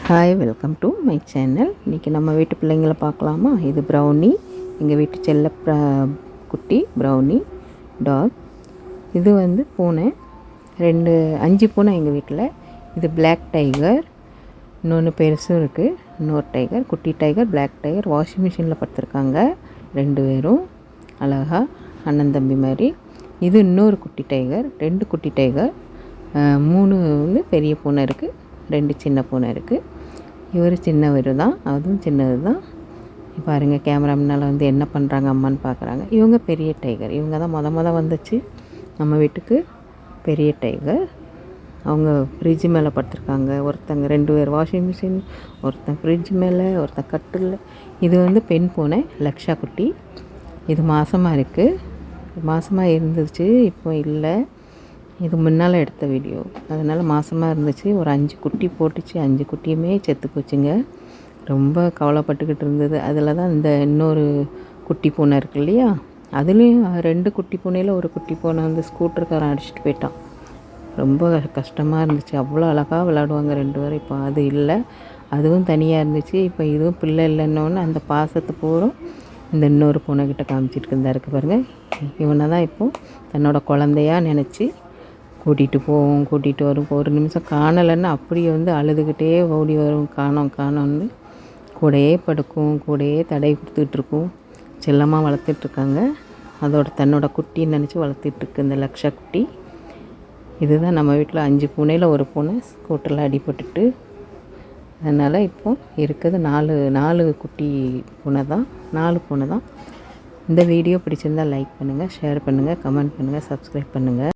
Hi, welcome to my channel. இன்றைக்கி நம்ம வீட்டு பிள்ளைங்களை பார்க்கலாமா? இது ப்ரௌனி, எங்கள் வீட்டு செல்ல குட்டி ப்ரௌனி டாக். இது வந்து பூனை, 5 பூனை எங்கள் வீட்டில். இது பிளாக் டைகர், இன்னொன்று பெருசும் இருக்குது. இன்னொரு டைகர், குட்டி டைகர், பிளாக் டைகர். வாஷிங் மிஷினில் படுத்துருக்காங்க 2 பேரும், அழகாக அண்ணன் தம்பி மாதிரி. இது இன்னொரு குட்டி டைகர், 2 குட்டி டைகர், 3 வந்து பெரிய பூனை இருக்குது, 2 சின்ன பூனை இருக்குது. இவர் சின்னவர் தான், அதுவும் சின்னது தான். பாருங்கள், கேமரா முன்னால் வந்து என்ன பண்ணுறாங்க அம்மான்னு பார்க்குறாங்க. இவங்க பெரிய டைகர், இவங்க தான் மொத வந்துச்சு நம்ம வீட்டுக்கு. பெரிய டைகர். அவங்க ஃப்ரிட்ஜ் மேலே படுத்துருக்காங்க. ஒருத்தங்க 2 பேர் வாஷிங் மிஷின், ஒருத்தன் ஃப்ரிட்ஜ் மேலே, ஒருத்தன் கட்டில். இது வந்து பெண் பூனை லக்ஷா குட்டி. இது மாதமாக இருக்குது, மாதமாக இருந்துச்சு, இப்போ இல்லை. இது முன்னால் எடுத்த வீடியோ, அதனால் மாதமாக இருந்துச்சு. ஒரு 5 குட்டி போட்டுச்சு, 5 குட்டியுமே செத்து போச்சுங்க. ரொம்ப கவலைப்பட்டுக்கிட்டு இருந்தது. அதில் தான் இந்த இன்னொரு குட்டி பூனை இருக்குது இல்லையா, அதுலேயும் 2 குட்டி பூனையில் ஒரு குட்டி பூனை வந்து ஸ்கூட்டருக்காரன் அடிச்சுட்டு போயிட்டான். ரொம்ப கஷ்டமாக இருந்துச்சு. அவ்வளோ அழகாக விளையாடுவாங்க 2 பேரும். இப்போ அது இல்லை, அதுவும் தனியாக இருந்துச்சு. இப்போ இதுவும் பிள்ளை இல்லைன்னொன்னே அந்த பாசத்தை பூரம் இந்த இன்னொரு பூனைக்கிட்ட காமிச்சிட்டு இருந்தா இருக்குது பாருங்கள். இவனை தான் இப்போது தன்னோட குழந்தையாக நினச்சி கூட்டிகிட்டு போவோம், கூட்டிகிட்டு வரும். ஒரு நிமிஷம் காணலைன்னு அப்படியே வந்து அழுதுகிட்டே ஓடி வரும், காணோம்னு. கூடையே படுக்கும், கூடையே தடவி கொடுத்துட்ருக்கும். செல்லமாக வளர்த்துட்ருக்காங்க. தன்னோட குட்டின்னு நினச்சி வளர்த்துட்ருக்கு இந்த லக்ஷா குட்டி. இதுதான் நம்ம வீட்டில் 5 பூனையில் ஒரு பூனை ஸ்கூட்டரில் அடிபட்டுட்டு. அதனால் இப்போது இருக்கிறது 4 குட்டி பூனை தான், 4 பூனை தான். இந்த வீடியோ பிடிச்சிருந்தால் லைக் பண்ணுங்கள், ஷேர் பண்ணுங்கள், கமெண்ட் பண்ணுங்கள், சப்ஸ்கிரைப் பண்ணுங்கள்.